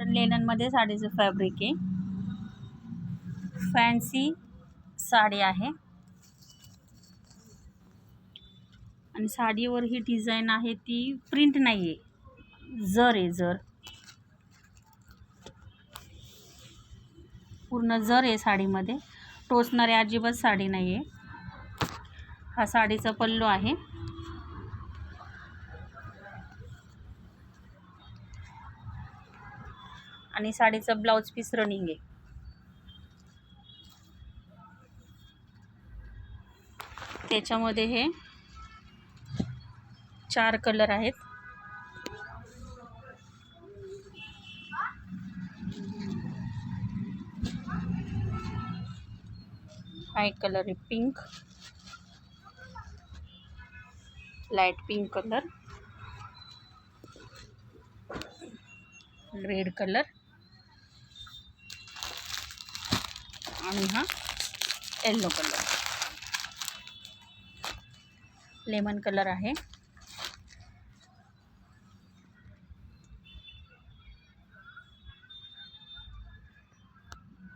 लेननमध्ये साडीचं fabric आहे. Fancy sari आहे आणि साडीवर ही डिझाईन आहे ती प्रिंट नाही आहे, जर आहे, जर पूर्ण जर आहे साडीमध्ये, टोचणारी अजिबात साडी नाही आहे. हा साडीचा पल्लू आहे आणि साडीचा ब्लाउज पीस रनिंग आहे. त्याच्यामध्ये हे 4 कलर आहेत. हा एक कलर आहे pink, light pink colour, red colour आणि हा येलो कलर, लेमन कलर आहे.